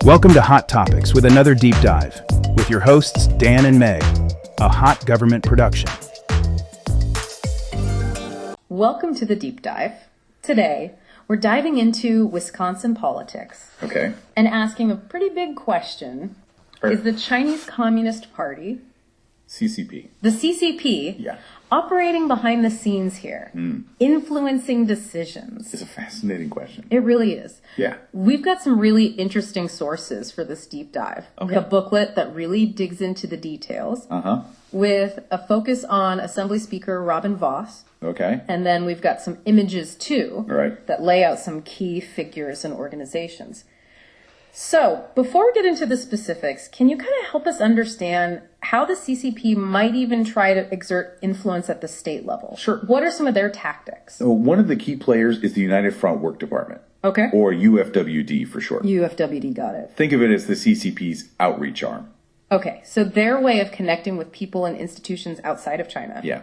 Welcome to Hot Topics with another deep dive with your hosts Dan and Meg, a hot government production. Welcome to the deep dive. Today, we're diving into Wisconsin politics. Okay. And asking a pretty big question. Right. Is the Chinese Communist Party, CCP. the CCP, Yeah. operating behind the scenes here, influencing decisions? It's a fascinating question. It really is. Yeah. We've got some really interesting sources for this deep dive. Okay. A booklet that really digs into the details with a focus on Assembly Speaker Robin Vos. Okay. And then we've got some images too Right. that lay out some key figures and organizations. So before we get into the specifics, can you kind of help us understand how the CCP might even try to exert influence at the state level? Sure. What are some of their tactics? So one of the key players is the United Front Work Department. Okay. Or UFWD for short. UFWD, got it. Think of it as the CCP's outreach arm. Okay, so their way of connecting with people and institutions outside of China. Yeah,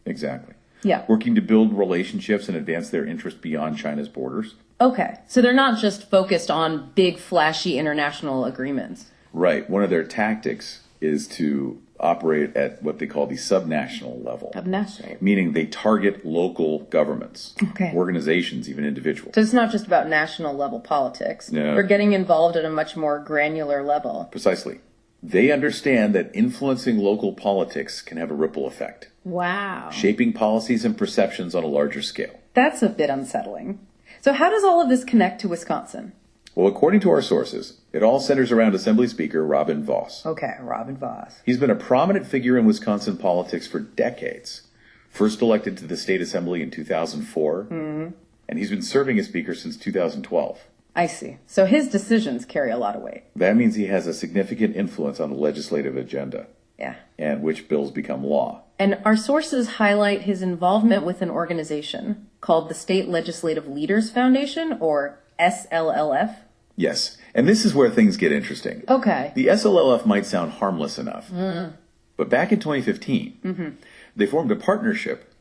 exactly. Yeah. Working to build relationships and advance their interests beyond China's borders. Okay, so they're not just focused on big, flashy international agreements. Right. One of their tactics is to operate at what they call the subnational level. Subnational. Meaning they target local governments, Okay. organizations, even individuals. So it's not just about national level politics. No. We're getting involved at a much more granular level. Precisely. They understand that influencing local politics can have a ripple effect, Wow. shaping policies and perceptions on a larger scale. That's a bit unsettling. So how does all of this connect to Wisconsin? Well, according to our sources, it all centers around Assembly Speaker Robin Vos. Okay, Robin Vos. He's been a prominent figure in Wisconsin politics for decades. First elected to the state assembly in 2004, and he's been serving as speaker since 2012. I see. So his decisions carry a lot of weight. That means he has a significant influence on the legislative agenda Yeah. and which bills become law. And our sources highlight his involvement with an organization called the State Legislative Leaders Foundation, or SLLF. Yes, and this is where things get interesting. Okay. The SLLF might sound harmless enough, but back in 2015, they formed a partnership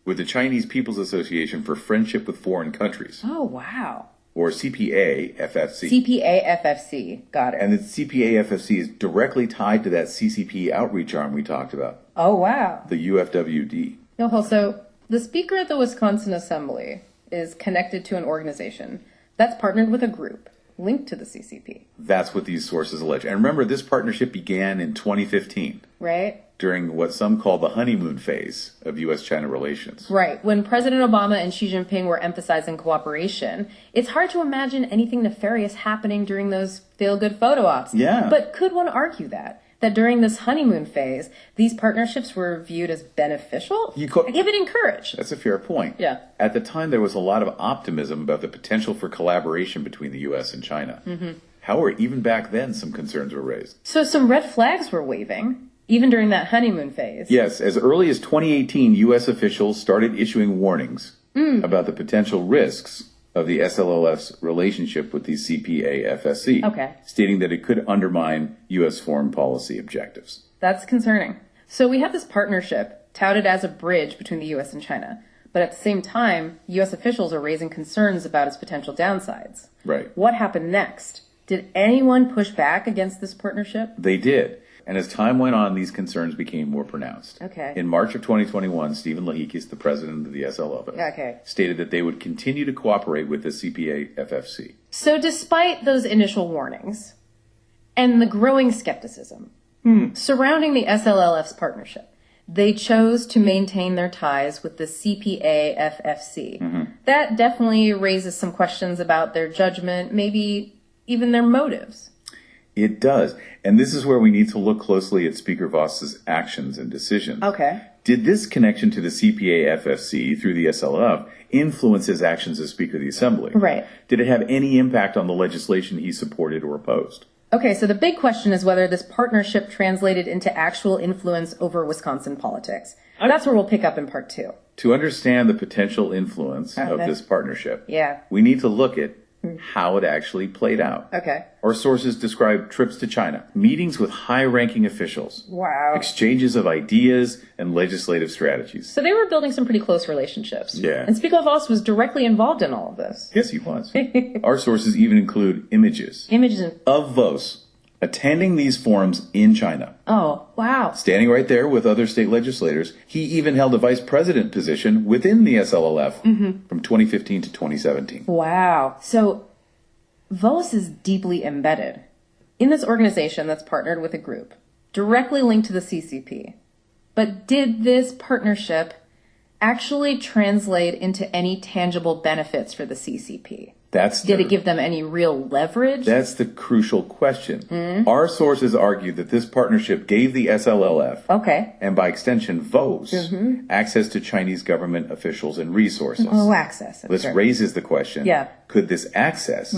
with the Chinese People's Association for Friendship with Foreign Countries, Oh, wow. or CPA-FFC. CPA-FFC. Got it. And the CPA-FFC is directly tied to that CCP outreach arm we talked about, Oh, wow. the UFWD. No, so the Speaker of the Wisconsin Assembly is connected to an organization that's partnered with a group linked to the CCP, That's what these sources allege. And remember, this partnership began in 2015, right? during what some call the honeymoon phase of U.S.-China relations. Right. When President Obama and Xi Jinping were emphasizing cooperation, it's hard to imagine anything nefarious happening during those feel-good photo ops. Yeah. But could one argue that during this honeymoon phase, these partnerships were viewed as beneficial? Even encouraged. That's a fair point. Yeah. At the time, there was a lot of optimism about the potential for collaboration between the U.S. and China. However, even back then, some concerns were raised. So some red flags were waving, even during that honeymoon phase. Yes, as early as 2018, U.S. officials started issuing warnings about the potential risks of the SLLF's relationship with the CPA-FSC, Okay. stating that it could undermine U.S. foreign policy objectives. That's concerning. So we have this partnership touted as a bridge between the U.S. and China. But at the same time, U.S. officials are raising concerns about its potential downsides. Right. What happened next? Did anyone push back against this partnership? They did. And as time went on, these concerns became more pronounced. Okay. In March of 2021, Stephen Lahikis, the president of the SLLF, stated that they would continue to cooperate with the CPA-FFC. So despite those initial warnings and the growing skepticism surrounding the SLLF's partnership, they chose to maintain their ties with the CPA-FFC. That definitely raises some questions about their judgment, maybe even their motives. It does. And this is where we need to look closely at Speaker Vos's actions and decisions. Okay. Did this connection to the CPA-FFC through the SLF influence his actions as Speaker of the Assembly? Right. Did it have any impact on the legislation he supported or opposed? Okay, so the big question is whether this partnership translated into actual influence over Wisconsin politics. That's where we'll pick up in part 2. To understand the potential influence of this partnership, Yeah. we need to look at how it actually played out. Okay. Our sources describe trips to China, meetings with high-ranking officials, Wow. exchanges of ideas and legislative strategies. So they were building some pretty close relationships. Yeah. And Spiegel Voss was directly involved in all of this. Yes, he was. Our sources even include images of Voss attending these forums in China. Oh, wow. Standing right there with other state legislators, he even held a vice president position within the SLLF from 2015 to 2017. Wow. So Voss is deeply embedded in this organization that's partnered with a group directly linked to the CCP. But did this partnership actually translate into any tangible benefits for the CCP? Did it give them any real leverage? That's the crucial question. Our sources argue that this partnership gave the SLLF, and by extension Voss, access to Chinese government officials and resources. Oh, access. This raises the question, could this access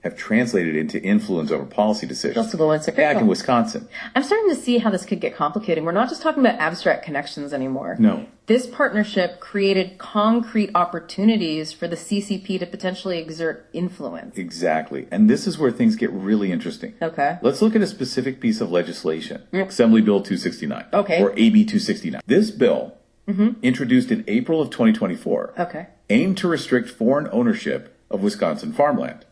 have translated into influence over policy decisions back in Wisconsin? I'm starting to see how this could get complicated. We're not just talking about abstract connections anymore. No. This partnership created concrete opportunities for the CCP to potentially exert influence. Exactly. And this is where things get really interesting. Okay. Let's look at a specific piece of legislation, Assembly Bill 269, or AB 269. This bill, introduced in April of 2024, aimed to restrict foreign ownership of Wisconsin farmland.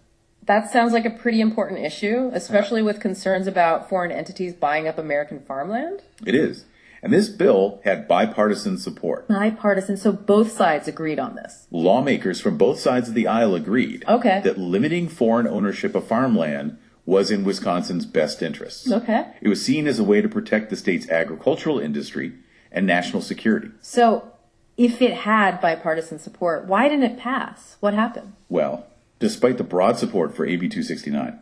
That sounds like a pretty important issue, especially with concerns about foreign entities buying up American farmland. It is. And this bill had bipartisan support. Bipartisan, so both sides agreed on this. Lawmakers from both sides of the aisle agreed that limiting foreign ownership of farmland was in Wisconsin's best interests. It was seen as a way to protect the state's agricultural industry and national security. So, if it had bipartisan support, why didn't it pass? What happened? Well, despite the broad support for AB 269,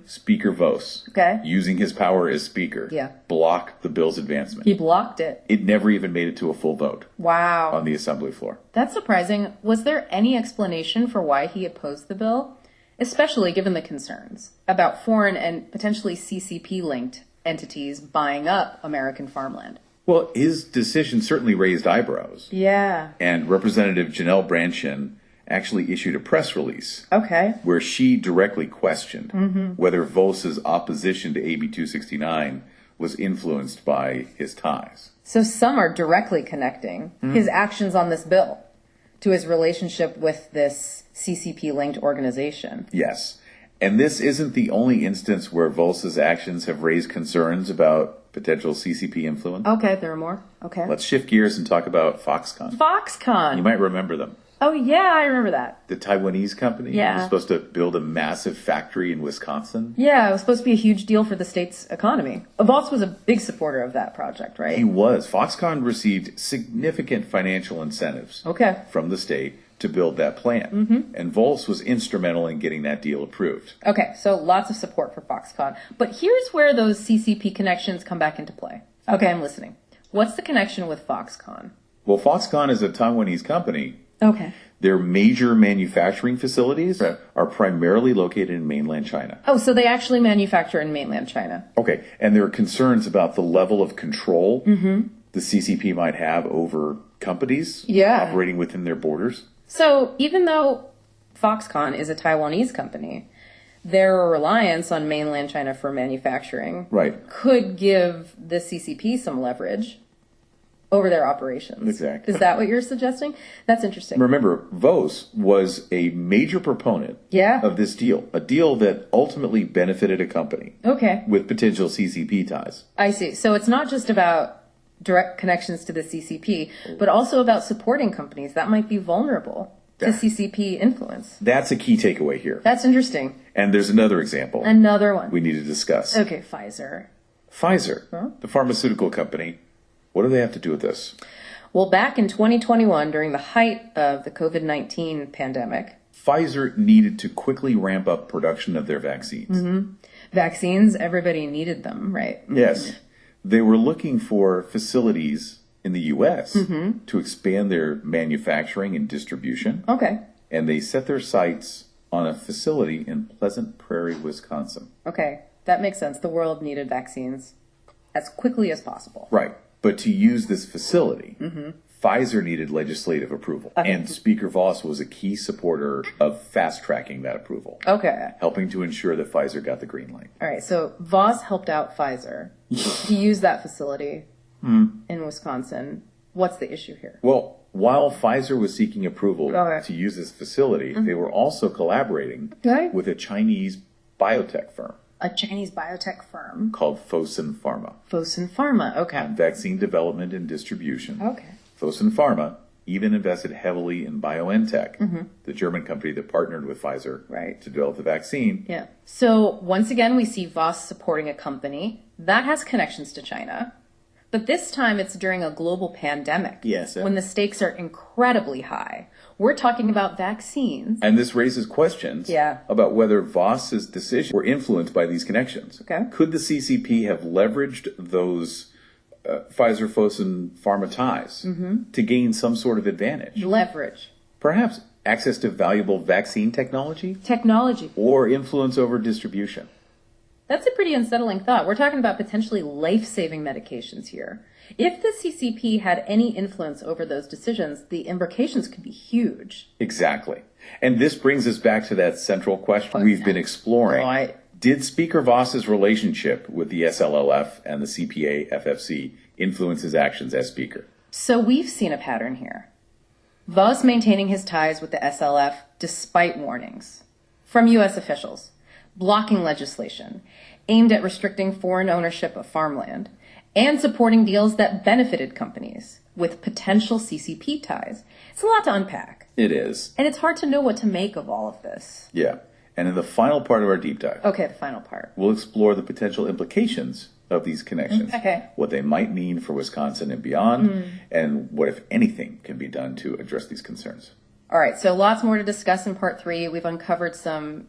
Speaker Voss, using his power as Speaker, blocked the bill's advancement. He blocked it. It never even made it to a full vote. Wow. On the Assembly floor. That's surprising. Was there any explanation for why he opposed the bill? Especially given the concerns about foreign and potentially CCP-linked entities buying up American farmland. Well, his decision certainly raised eyebrows. Yeah. And Representative Janelle Brandtjen actually issued a press release where she directly questioned whether Voss's opposition to AB 269 was influenced by his ties. So some are directly connecting his actions on this bill to his relationship with this CCP-linked organization. Yes. And this isn't the only instance where Voss's actions have raised concerns about potential CCP influence. Okay, there are more. Okay. Let's shift gears and talk about Foxconn. Foxconn! You might remember them. Oh, yeah, I remember that. The Taiwanese company was supposed to build a massive factory in Wisconsin. Yeah, it was supposed to be a huge deal for the state's economy. Voss was a big supporter of that project, right? He was. Foxconn received significant financial incentives from the state to build that plant. And Voss was instrumental in getting that deal approved. Okay, so lots of support for Foxconn. But here's where those CCP connections come back into play. Okay, I'm listening. What's the connection with Foxconn? Well, Foxconn is a Taiwanese company. Okay. Their major manufacturing facilities are primarily located in mainland China. Oh, so they actually manufacture in mainland China. Okay, and there are concerns about the level of control the CCP might have over companies operating within their borders. So even though Foxconn is a Taiwanese company, their reliance on mainland China for manufacturing could give the CCP some leverage over their operations. Exactly. Is that what you're suggesting? That's interesting. Remember, Voss was a major proponent of this deal, a deal that ultimately benefited a company with potential CCP ties. I see. So it's not just about direct connections to the CCP, but also about supporting companies that might be vulnerable to CCP influence. That's a key takeaway here. That's interesting. And there's another example. Another one. We need to discuss. Okay, Pfizer. Pfizer, the pharmaceutical company. What do they have to do with this? Well, back in 2021, during the height of the COVID-19 pandemic, Pfizer needed to quickly ramp up production of their vaccines. Vaccines, everybody needed them, right? Yes. They were looking for facilities in the U.S. to expand their manufacturing and distribution. Okay. And they set their sights on a facility in Pleasant Prairie, Wisconsin. Okay, that makes sense. The world needed vaccines as quickly as possible. Right. But to use this facility, Pfizer needed legislative approval, and Speaker Voss was a key supporter of fast-tracking that approval. Okay. Helping to ensure that Pfizer got the green light. All right, so Voss helped out Pfizer to use that facility in Wisconsin. What's the issue here? Well, while Pfizer was seeking approval to use this facility, they were also collaborating with a Chinese biotech firm. A Chinese biotech firm? Called Fosun Pharma. Fosun Pharma, okay. On vaccine development and distribution. Okay. Fosun Pharma even invested heavily in BioNTech, the German company that partnered with Pfizer to develop the vaccine. Yeah. So once again, we see Voss supporting a company that has connections to China. But this time it's during a global pandemic. Yes. When the stakes are incredibly high. We're talking about vaccines. And this raises questions about whether Voss's decisions were influenced by these connections. Okay. Could the CCP have leveraged those Pfizer-Fosun Pharma ties to gain some sort of advantage? Leverage. Perhaps access to valuable vaccine technology? Technology. Or influence over distribution? That's a pretty unsettling thought. We're talking about potentially life-saving medications here. If the CCP had any influence over those decisions, the implications could be huge. Exactly. And this brings us back to that central question we've been exploring. Did Speaker Voss's relationship with the SLLF and the CPA-FFC influence his actions as Speaker? So we've seen a pattern here. Voss maintaining his ties with the SLF despite warnings from U.S. officials, blocking legislation aimed at restricting foreign ownership of farmland, and supporting deals that benefited companies with potential CCP ties. It's a lot to unpack. It is. And it's hard to know what to make of all of this. Yeah. And in the final part of our deep dive, okay, the final part, we'll explore the potential implications of these connections, what they might mean for Wisconsin and beyond, and what, if anything, can be done to address these concerns. All right, so lots more to discuss in part 3. We've uncovered some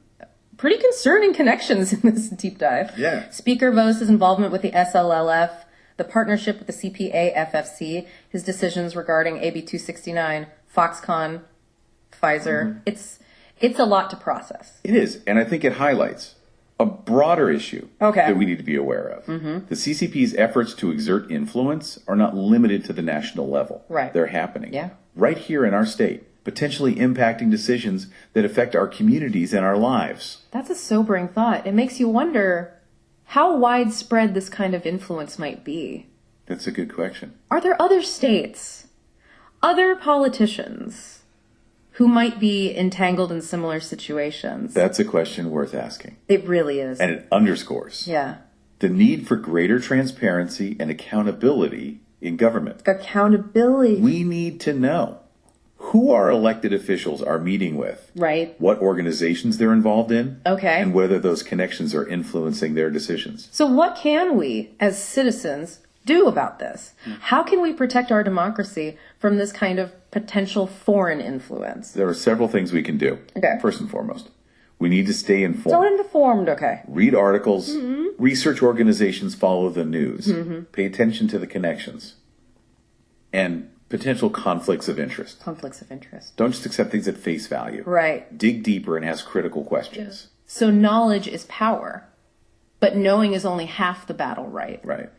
pretty concerning connections in this deep dive. Yeah. Speaker Voss's involvement with the SLLF, the partnership with the CPA-FFC, his decisions regarding AB 269, Foxconn, Pfizer. It's a lot to process. It is, and I think it highlights a broader issue that we need to be aware of. The CCP's efforts to exert influence are not limited to the national level. Right. They're happening right here in our state, potentially impacting decisions that affect our communities and our lives. That's a sobering thought. It makes you wonder how widespread this kind of influence might be. That's a good question. Are there other states, other politicians who might be entangled in similar situations? That's a question worth asking. It really is. And it underscores the need for greater transparency and accountability in government. Accountability. We need to know who our elected officials are meeting with. Right. What organizations they're involved in. Okay. And whether those connections are influencing their decisions. So what can we, as citizens, do about this? How can we protect our democracy from this kind of potential foreign influence? There are several things we can do. Okay. First and foremost, we need to stay informed. Stay informed, okay. Read articles, research organizations, follow the news, pay attention to the connections, and potential conflicts of interest. Conflicts of interest. Don't just accept things at face value. Right. Dig deeper and ask critical questions. Yeah. So knowledge is power, but knowing is only half the battle, right? Right.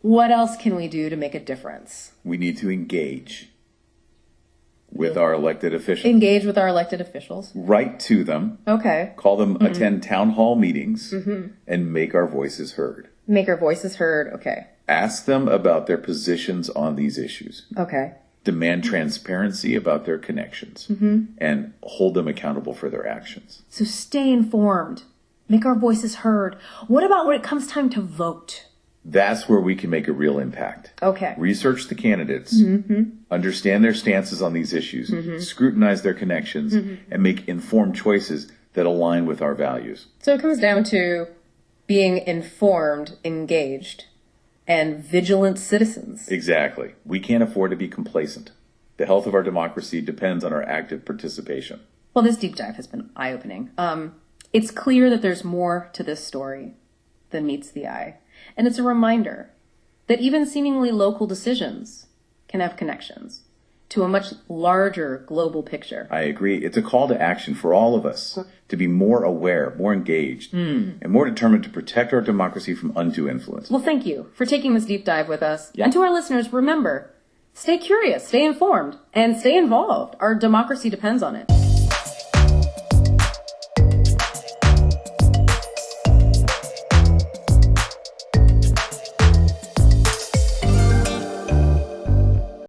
What else can we do to make a difference? We need to engage with our elected officials. Engage with our elected officials. Write to them. Okay. Call them, attend town hall meetings, and make our voices heard. Make our voices heard, okay. Ask them about their positions on these issues. Okay. Demand transparency about their connections, and hold them accountable for their actions. So stay informed. Make our voices heard. What about when it comes time to vote? That's where we can make a real impact. Okay. Research the candidates, understand their stances on these issues, scrutinize their connections, and make informed choices that align with our values. So it comes down to being informed, engaged, and vigilant citizens. Exactly. We can't afford to be complacent. The health of our democracy depends on our active participation. Well, this deep dive has been eye-opening. It's clear that there's more to this story than meets the eye. And it's a reminder that even seemingly local decisions can have connections to a much larger global picture. I agree. It's a call to action for all of us to be more aware, more engaged, and more determined to protect our democracy from undue influence. Well, thank you for taking this deep dive with us. And to our listeners, remember, Stay curious, stay informed, and stay involved. Our democracy depends on it.